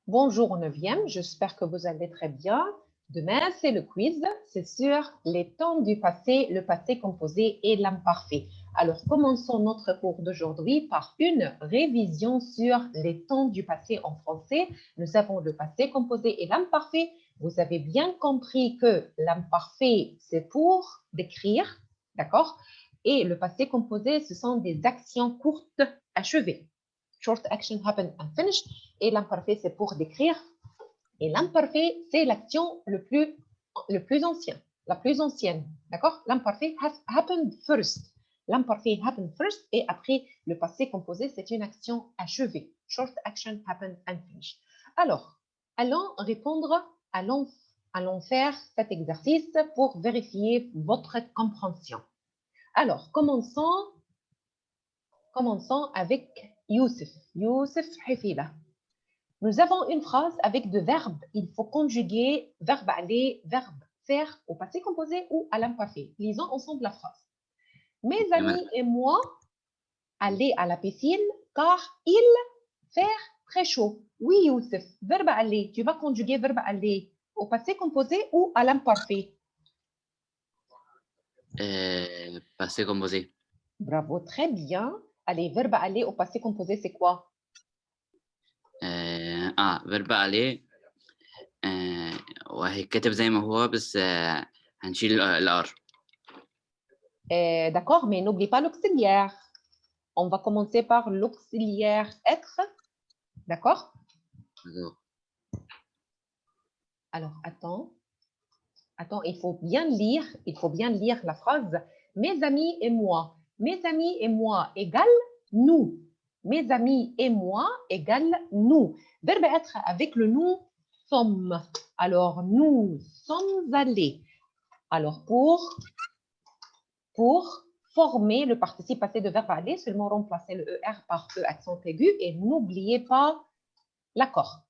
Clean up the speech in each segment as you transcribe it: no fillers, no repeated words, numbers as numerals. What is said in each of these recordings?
Bonjour au 9e, j'espère que vous allez très bien. Demain, c'est le quiz, c'est sur les temps du passé, le passé composé et l'imparfait. Alors, commençons notre cours d'aujourd'hui par une révision sur les temps du passé en français. Nous avons le passé composé et l'imparfait. Vous avez bien compris que l'imparfait, c'est pour décrire, d'accord? Et le passé composé, ce sont des actions courtes achevées. Short action happened and finished. Et l'imparfait, c'est pour décrire. Et l'imparfait, c'est l'action le plus ancien, la plus ancienne. D'accord? L'imparfait has happened first. L'imparfait happened first et après, le passé composé, c'est une action achevée. Short action happened and finished. Alors, allons répondre, allons faire cet exercice pour vérifier votre compréhension. Alors, commençons avec Youssef. Youssef Hifila. Nous avons une phrase avec deux verbes. Il faut conjuguer verbe aller, verbe faire au passé composé ou à l'imparfait. Lisons ensemble la phrase. Mes amis et moi aller à la piscine car il fait très chaud. Oui, Youssef, verbe aller. Tu vas conjuguer verbe aller au passé composé ou à l'imparfait? Passé composé. Bravo, très bien. Allez, verbe aller au passé composé, c'est quoi? verب عليه وهيتكتب زي ما هو بس هنشيل الار. D'accord, mais n'oublie pas l'auxiliaire. On va commencer par l'auxiliaire être. D'accord? Alors, attends, il faut bien lire la phrase. Mes amis et moi. Mes amis et moi égale nous. Mes amis et moi égale nous. Verbe être avec le nous sommes. Alors, nous sommes allés. Alors, pour former le participe passé de verbe aller, seulement remplacer le ER par E accent aigu et n'oubliez pas l'accord.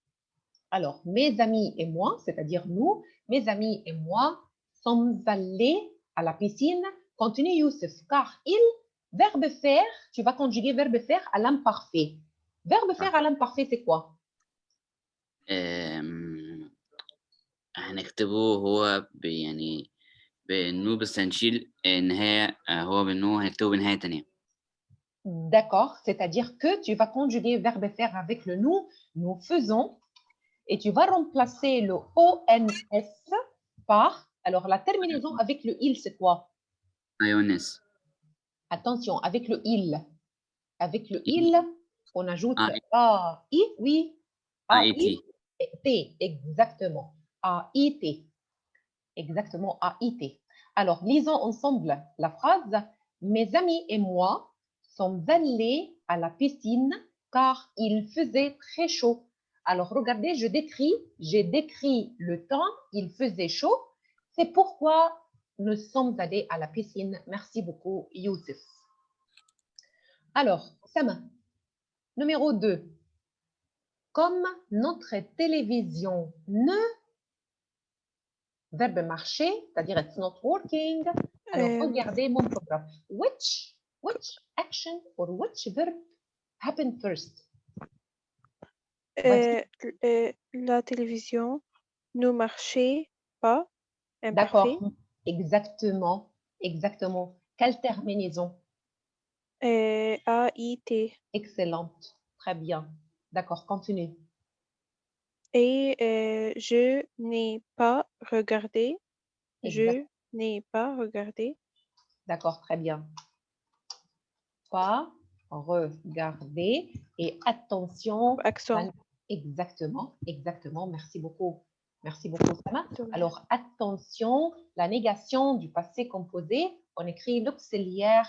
Alors, mes amis et moi, c'est-à-dire nous, mes amis et moi sommes allés à la piscine. Continue Youssef, car il, verbe faire, tu vas conjuguer verbe faire à l'imparfait. Verbe faire à l'imparfait, c'est quoi? هنكتبه هو يعني بالنو بس هنشيل النهاية هو بالنو هنكتبه بنهاية تانية. D'accord, c'est-à-dire que tu vas conjuguer verbe faire avec le nous faisons, et tu vas remplacer le ONS par, alors la terminaison avec le il, c'est quoi? IONS. Attention, avec le il, on ajoute AI, oui, AIT. T, exactement, AIT, exactement, AIT. Alors, lisons ensemble la phrase. Mes amis et moi sommes allés à la piscine car il faisait très chaud. Alors, regardez, j'ai décrit le temps, il faisait chaud. C'est pourquoi nous sommes allés à la piscine. Merci beaucoup, Youssef. Alors, Sama, numéro 2. Comme notre télévision ne verbe marcher, c'est-à-dire it's not working. Alors, regardez mon programme. Which action or which verb happened first? La télévision ne marchait pas. D'accord, exactement. Quelle terminaison? AIT. Excellente, très bien. D'accord, continue. Et je n'ai pas regardé. Je n'ai pas regardé. D'accord, très bien. Pas regarder et attention. Accent. Exactement. Merci beaucoup, Sama. Alors, attention, la négation du passé composé, on écrit l'auxiliaire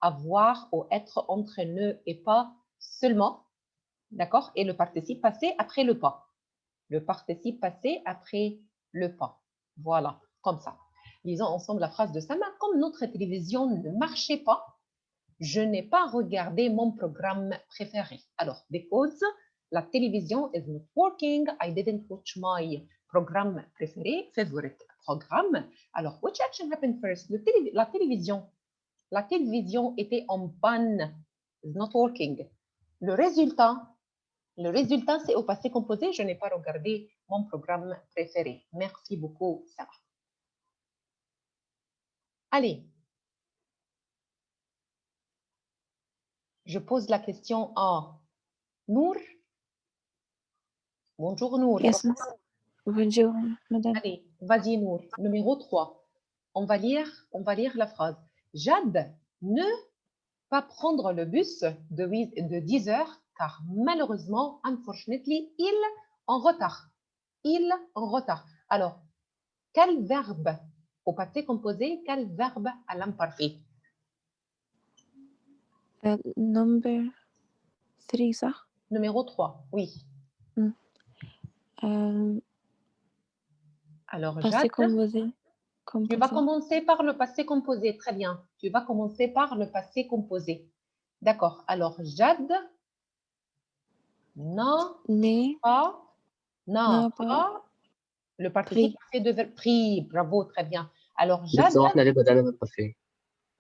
avoir ou être entre ne et pas seulement. D'accord? Et le participe passé après le pas. Le participe passé après le pas. Voilà, comme ça. Lisons ensemble la phrase de Sama. Comme notre télévision ne marchait pas, je n'ai pas regardé mon programme préféré. Alors, because la télévision is not working, I didn't watch my programme préféré, favorite programme. Alors, which action happened first? La télévision était en panne, is not working. Le résultat, Le résultat, c'est au passé composé. Je n'ai pas regardé mon programme préféré. Merci beaucoup, Sarah. Allez. Je pose la question à Nour. Bonjour Nour. Yes, miss. Bonjour, madame. Allez, vas-y Nour. Numéro 3. On va lire la phrase. Jade ne pas prendre le bus de 10 heures car malheureusement, unfortunately, il en retard. Il en retard. Alors, quel verbe au passé composé, quel verbe à l'imparfait? Number 3, صح? Numéro 3, oui. Alors, Passé Jade, composé. tu vas commencer par le passé composé. Très bien. Tu vas commencer par le passé composé. D'accord. Alors, Jade n'a pas le participe parfait de verbe pris. Bravo, très bien. Alors, Jade,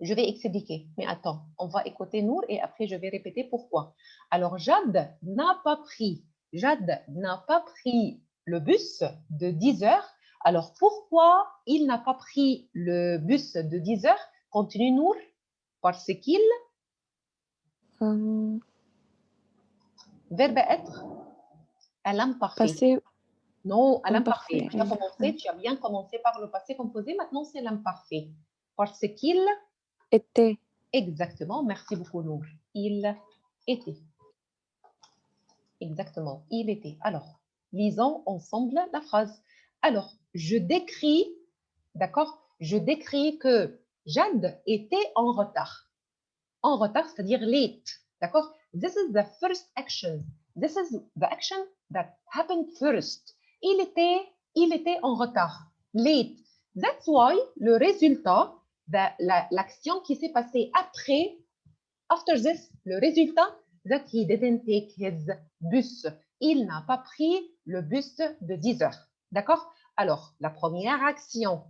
je vais expliquer. Mais attends, on va écouter Nour et après, je vais répéter pourquoi. Alors, Jade n'a pas pris. Jade n'a pas pris le bus de 10 heures. Alors, pourquoi il n'a pas pris le bus de 10 heures? Continue, Nour. Parce qu'il... Verbe être à l'imparfait. Passé. Non, à l'imparfait. Tu as bien commencé par le passé composé. Maintenant, c'est l'imparfait. Parce qu'il... était. Exactement. Merci beaucoup, Nour. Il était. Exactement. Il était. Alors, lisons ensemble la phrase. Alors, je décris, d'accord? Je décris que Jade était en retard. En retard, c'est-à-dire late. D'accord? This is the first action. This is the action that happened first. Il était en retard. Late. That's why le résultat, l'action qui s'est passée après, after this, le résultat, that he didn't take his bus. Il n'a pas pris le bus de 10 heures. D'accord? Alors, la première action,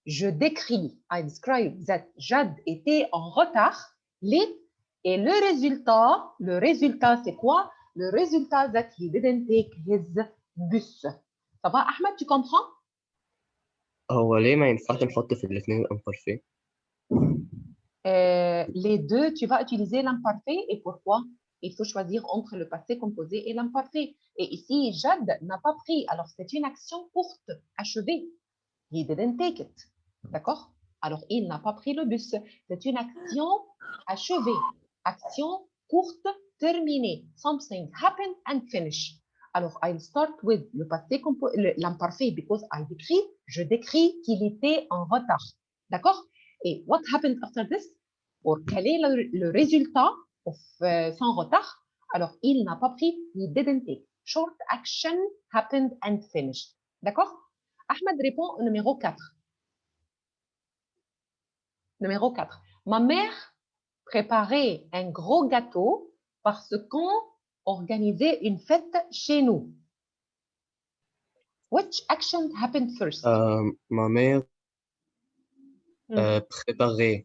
je décris, I describe that Jade était en retard, late, et le résultat, c'est quoi? Le résultat, that he didn't take his bus. Ça va, Ahmed, tu comprends? هو ليه ما ينفعش نحط في الاثنين الامبارفيه؟ Les deux, tu vas utiliser l'imparfait. Et pourquoi? Il faut choisir entre le passé composé et l'imparfait. Et ici, Jade n'a pas pris. Alors, c'est une action courte, achevée. He didn't take it. D'accord? Alors, il n'a pas pris le bus. C'est une action achevée. Action courte, terminée. Something happened and finished. Alors, I'll start with le passé composé, l'imparfait, because je décris qu'il était en retard. D'accord? Et what happened after this? Or, quel est le résultat de son retard? Alors, il n'a pas pris, he didn't take. Short action happened and finished. D'accord? Ahmed répond au numéro 4. Numéro 4. Ma mère préparait un gros gâteau parce qu'on organisait une fête chez nous. Which action happened first? Ma mère préparait.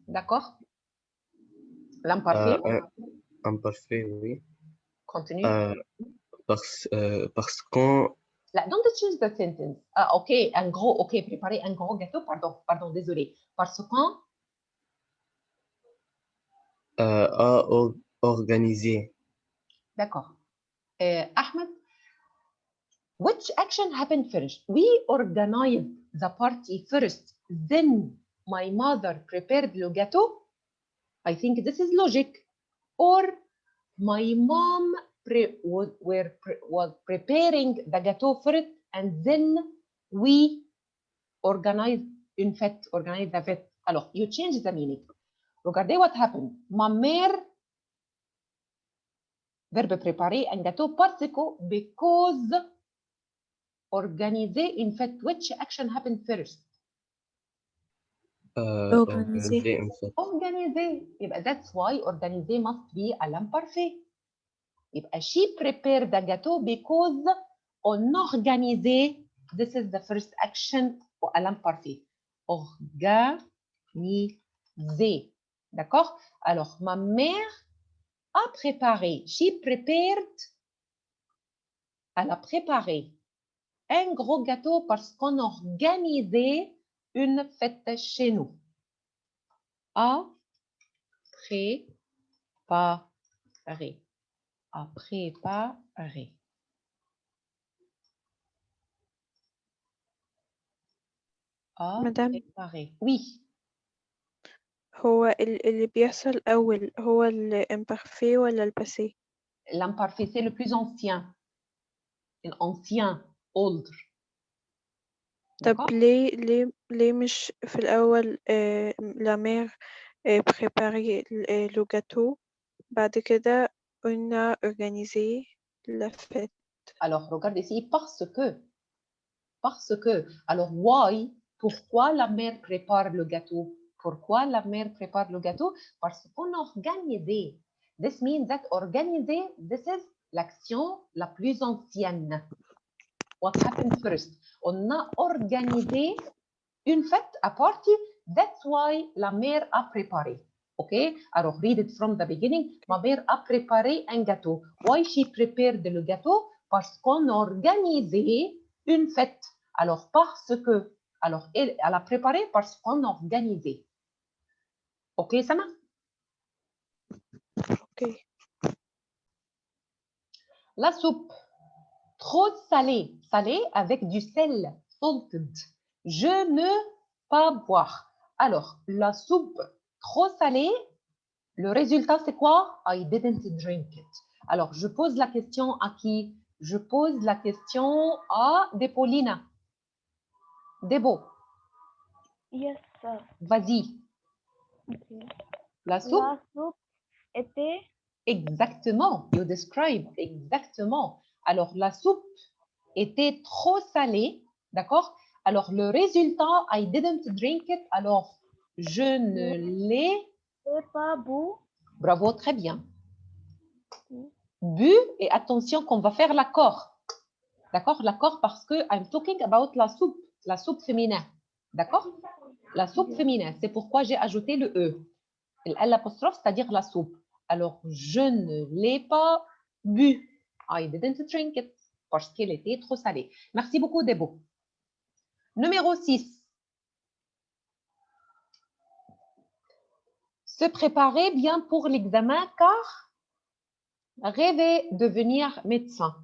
D'accord? L'imparfait? Imparfait, oui. Continue. Parce qu'on... Là, don't change the sentence. Ok, préparer un gros gâteau, pardon, désolé. Parce qu'on... a organisé. D'accord. Ahmed, which action happened first? We organized the party first. Then my mother prepared le gâteau. I think this is logic. Or my mom was preparing the gâteau first, and then we organized une fête, organized la fête. Alors, you change the meaning. Regardez what happened. Ma mère, verbe préparer un gâteau, because organiser une fête. Which action happened first? Organiser une fête. Organiser. That's why organiser must be à l'imparfait. She prepared the gâteau because on organisait. This is the first action à l'imparfait. Organiser. D'accord? Alors, ma mère A préparé. She prepared. Elle a préparé un gros gâteau parce qu'on organisait une fête chez nous. A préparé. A préparé. A مدام préparé. Oui. هو اللي بيحصل أول هو الإمبارفي ولا الباسé؟ L'imparfait, c'est le plus ancien. L'ancien, old. طب D'accord? ليه مش في الأول la mère préparer le gâteau بعد كده on a organisé la fête. Alors, regarde ici, parce que. Alors, why? Pourquoi la mère prépare le gâteau? Pourquoi la mère prépare le gâteau? Parce qu'on organisait. This means that organiser, this is l'action la plus ancienne. What happened first? On a organisé une fête, a party. That's why la mère a préparé. OK? Alors, read it from the beginning. Ma mère a préparé un gâteau. Why she prepared le gâteau? Parce qu'on organisait une fête. Alors, parce que. Alors, elle a préparé parce qu'on organisait. OK, Sama? OK. La soupe. Trop salée. Salée avec du sel. Salted. Je ne pas boire. Alors, la soupe trop salée, le résultat, c'est quoi? I didn't drink it. Alors, je pose la question à qui? Je pose la question à Depolina. Debo, Yes, sir. vas-y. Okay. La soupe? La soupe était Exactement. You describe. Exactement. Alors, la soupe était trop salée. D'accord? Alors, le résultat, I didn't drink it. Alors, je ne l'ai pas bu. Bravo, très bien. Bu, et attention qu'on va faire l'accord. D'accord? L'accord parce que I'm talking about la soupe féminin. D'accord? La soupe féminin, c'est pourquoi j'ai ajouté le E. L'apostrophe, c'est-à-dire la soupe. Alors, je ne l'ai pas bu. I didn't drink it parce qu'elle était trop salée. Merci beaucoup, Debo. Numéro 6. Se préparer bien pour l'examen car rêver devenir médecin.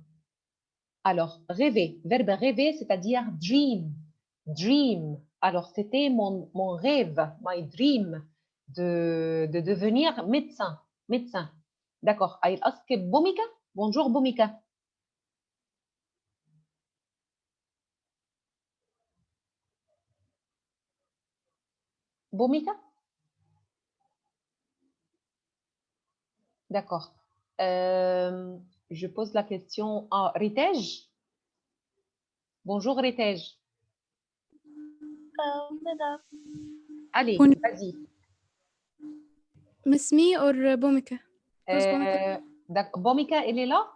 Alors, rêver, verbe rêver, c'est-à-dire dream. Dream. Alors, c'était mon rêve, my dream, de devenir médecin. Médecin. D'accord. I'll ask Boumika. Bonjour, Boumika. Boumika? D'accord. Je pose la question à Ritej. Bonjour, Ritej. Madame. Allez, Bonjour. vas-y. Miss Me or Bomika? Boumika, elle est là?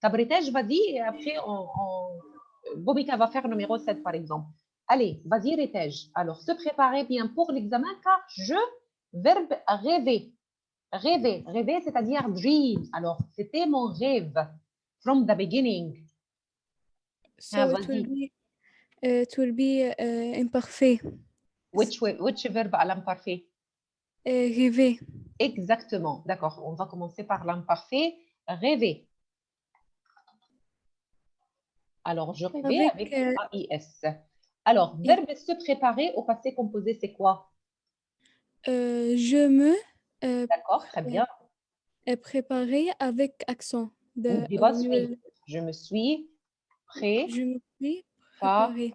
Ritej, vas-y, et après, Boumika va faire numéro 7, par exemple. Allez, vas-y, Ritej. Alors, se préparer bien pour l'examen, car verbe rêver. Rêver, rêver, c'est-à-dire dream. Alors, c'était mon rêve. From the beginning. So vas-y. it will be imparfait. Which verbe à l'imparfait? Rêver. Exactement. D'accord. On va commencer par l'imparfait. Rêver. Alors, je rêvais avec AIS. Alors, verbe se préparer au passé composé, c'est quoi? Je me D'accord, très bien. préparer avec accent. N'oublie pas suis. Je me suis Je me suis préparé.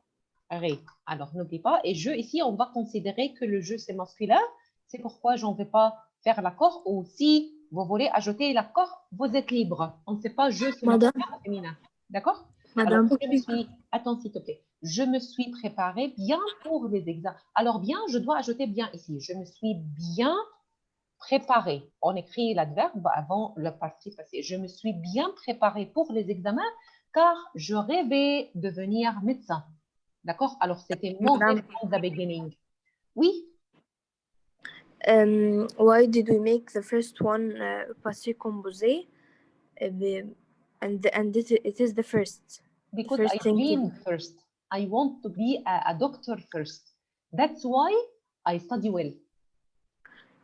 Alors, n'oublie pas. Et je, ici, on va considérer que le je, c'est masculin. C'est pourquoi je ne vais pas faire l'accord. Ou si vous voulez ajouter l'accord, vous êtes libre. On ne sait pas je, c'est masculin ou féminin. D'accord? Madame. Alors, je me suis... Attends, s'il te plaît. Je me suis préparée bien pour les examens. Alors, bien, je dois ajouter bien ici. Je me suis bien préparée. On écrit l'adverbe avant le participe passé. Je me suis bien préparée pour les examens car je rêvais de devenir médecin. D'accord? Alors, c'était mon rêve from the beginning. Oui? Why did we make the first one passé composé? And it is the first. Because First I thing to dreamed first. I want to be a doctor first. That's why I study well.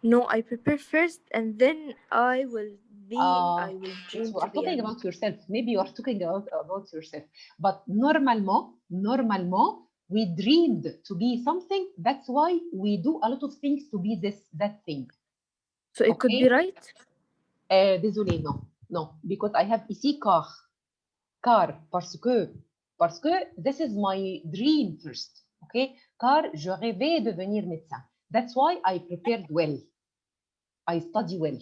No, I prepare first and then I will dream You to are be talking an. about yourself. Maybe you are talking about yourself. But normalement, we dreamed to be something. That's why we do a lot of things to be that thing. So it could be right? Désolé, non. Because I have ici car. Parce que this is my dream first. Okay? Car je rêvais de devenir médecin. That's why I prepared well. I study well.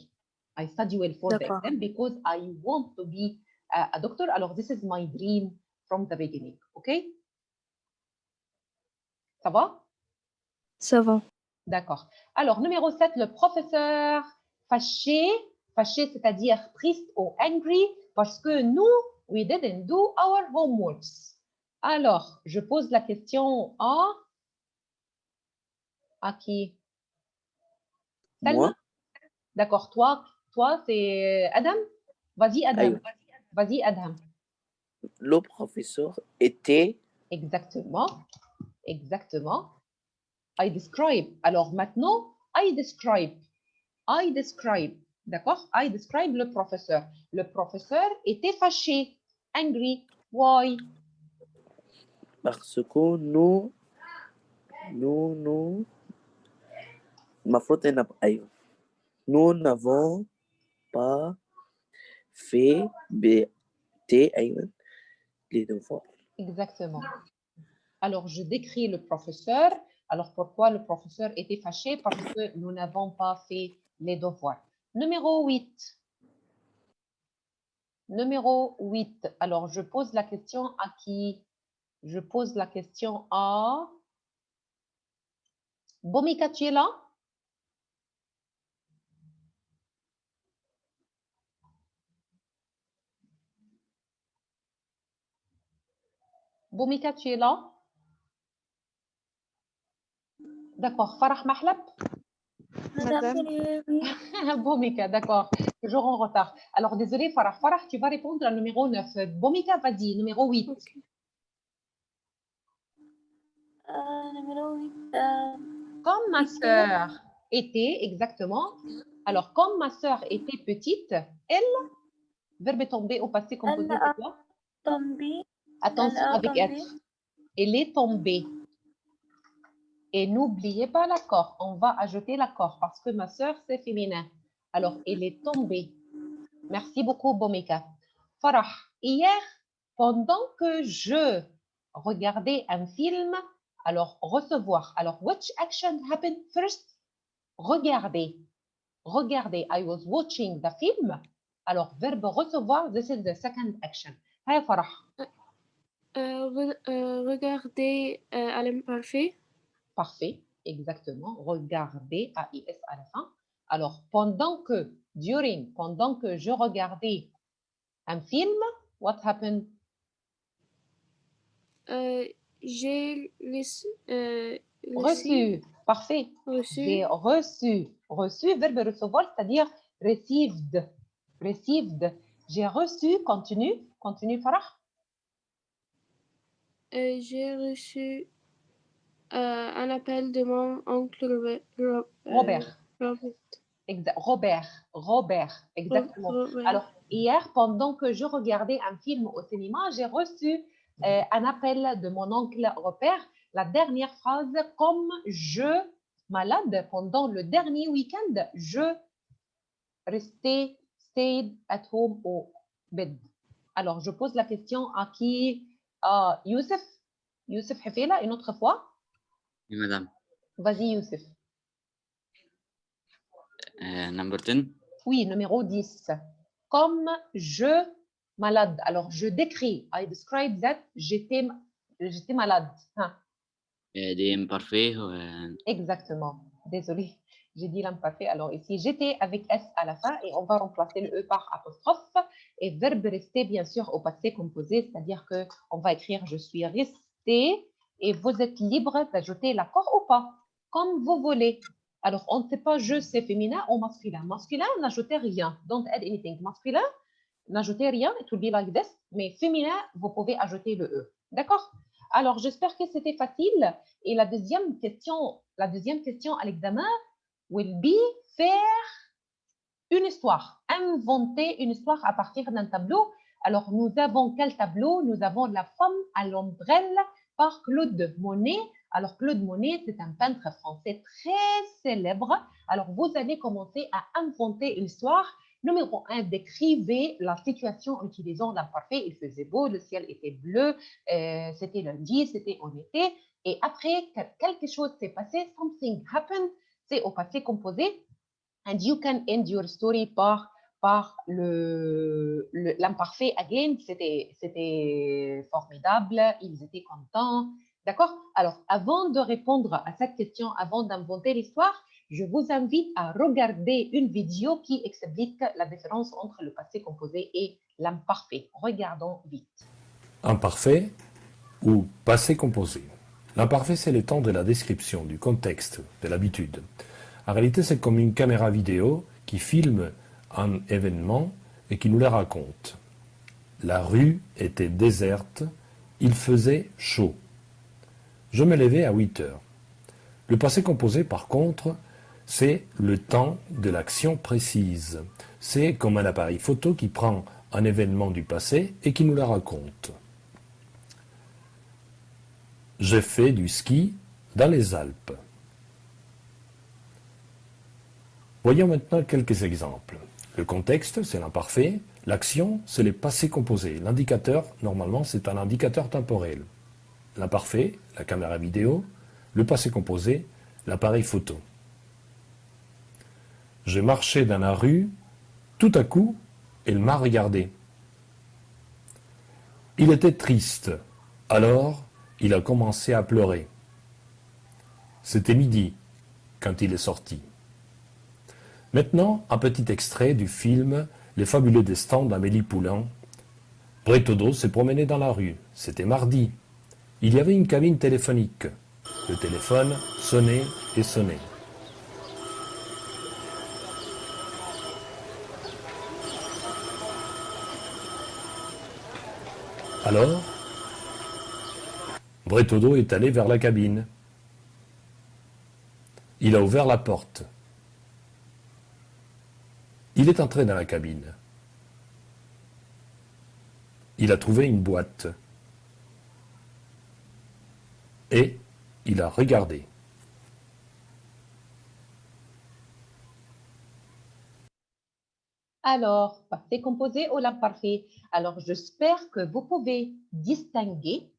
I study well for the exam because I want to be a doctor. Alors, this is my dream from the beginning. Okay? Ça va? Ça va. D'accord. Alors, numéro 7, le professeur fâché. Fâché, c'est-à-dire triste ou angry parce que nous, we didn't do our homeworks. Alors, je pose la question à qui? Moi? D'accord, toi c'est Adam? Vas-y, Adam. Vas-y, Adam. Le professeur était... Exactement. I describe. Alors maintenant, I describe. D'accord? I describe le professeur. Le professeur était fâché. Angry. Why? Parce que nous n'avons pas fait les devoirs. Exactement. Alors, je décris le professeur. Alors, pourquoi le professeur était fâché? Parce que nous n'avons pas fait les devoirs. Numéro 8. Alors, je pose la question à qui? Je pose la question à... Bomika, tu es là? Bomika, tu es là? D'accord. Farah Mahlab? Bomika, d'accord. Toujours en retard. Alors, désolé, Farah. Farah, tu vas répondre à numéro 9. Bomika, vas-y, numéro 8. Okay. Numéro 8. Comme ma sœur était, exactement. Alors, comme ma sœur était petite, elle, verbe tomber au passé composé, c'est quoi? Tombée. Attention avec être. Elle est tombée. Et n'oubliez pas l'accord. On va ajouter l'accord parce que ma sœur, c'est féminin. Alors, elle est tombée. Merci beaucoup, Bomika. Farah, hier, pendant que je regardais un film, alors recevoir. Alors, which action happened first? Regarder. I was watching the film. Alors, verbe recevoir, this is the second action. Hi, Farah. Regarder à l'imparfait. Parfait, exactement. Regarder, A-I-S à la fin. Alors, pendant que je regardais un film, what happened? J'ai reçu. Parfait. J'ai reçu. Reçu, verbe recevoir, c'est-à-dire received. J'ai reçu, continue, Farah. J'ai reçu un appel de mon oncle Robert. Robert, exactement. Robert. Alors, hier, pendant que je regardais un film au cinéma, j'ai reçu un appel de mon oncle Robert. La dernière phrase, comme je malade pendant le dernier week-end, je stayed at home au bed. Alors, je pose la question à qui? Youssef Hefela, une autre fois? Oui, madame. Vas-y, Youssef. Number 10. Oui, numéro 10. Comme je malade. Alors, je décris. I describe that. J'étais malade. Hein? Des imparfaits. Exactement. Désolée, j'ai dit l'imparfait. Alors ici, j'étais avec S à la fin et on va remplacer le E par apostrophe. Et verbe rester, bien sûr, au passé composé, c'est-à-dire qu'on va écrire « je suis resté » et vous êtes libre d'ajouter l'accord ou pas, comme vous voulez. Alors, on ne sait pas je, c'est féminin ou masculin. Masculin, n'ajoutez rien. Don't add anything. Masculin, n'ajoutez rien. It will be like this. Mais féminin, vous pouvez ajouter le E. D'accord? Alors, j'espère que c'était facile. Et la deuxième question à l'examen will be faire une histoire. Inventer une histoire à partir d'un tableau. Alors, nous avons quel tableau? Nous avons La femme à l'ombrelle par Claude Monet. Alors, Claude Monet, c'est un peintre français très célèbre. Alors, vous allez commencer à inventer une histoire. Numéro 1, décrivez la situation en utilisant l'imparfait. Il faisait beau, le ciel était bleu, c'était lundi, c'était en été. Et après, quelque chose s'est passé, something happened, c'est au passé composé. And you can end your story par l'imparfait. Again, c'était formidable, ils étaient contents. D'accord? Alors, avant de répondre à cette question, avant d'inventer l'histoire, je vous invite à regarder une vidéo qui explique la différence entre le passé composé et l'imparfait. Regardons vite. Imparfait ou passé composé. L'imparfait, c'est le temps de la description, du contexte, de l'habitude. En réalité, c'est comme une caméra vidéo qui filme un événement et qui nous le raconte. La rue était déserte, il faisait chaud. Je me levais à 8 heures. Le passé composé, par contre, c'est le temps de l'action précise. C'est comme un appareil photo qui prend un événement du passé et qui nous le raconte. J'ai fait du ski dans les Alpes. Voyons maintenant quelques exemples. Le contexte, c'est l'imparfait. L'action, c'est le passé composé. L'indicateur, normalement, c'est un indicateur temporel. L'imparfait, la caméra vidéo. Le passé composé, l'appareil photo. J'ai marché dans la rue. Tout à coup, elle m'a regardé. Il était triste. Alors, il a commencé à pleurer. C'était midi quand il est sorti. Maintenant, un petit extrait du film Les fabuleux destins d'Amélie Poulain. Bretaudeau s'est promené dans la rue. C'était mardi. Il y avait une cabine téléphonique. Le téléphone sonnait et sonnait. Alors, Bretaudeau est allé vers la cabine. Il a ouvert la porte. Il est entré dans la cabine. Il a trouvé une boîte. Et il a regardé. Alors, passé composé ou l'imparfait. Alors, j'espère que vous pouvez distinguer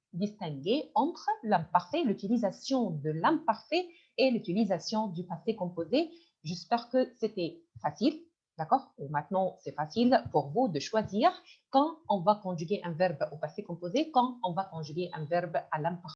entre l'imparfait, l'utilisation de l'imparfait et l'utilisation du passé composé. J'espère que c'était facile. D'accord? Maintenant, c'est facile pour vous de choisir quand on va conjuguer un verbe au passé composé, quand on va conjuguer un verbe à l'imparfait.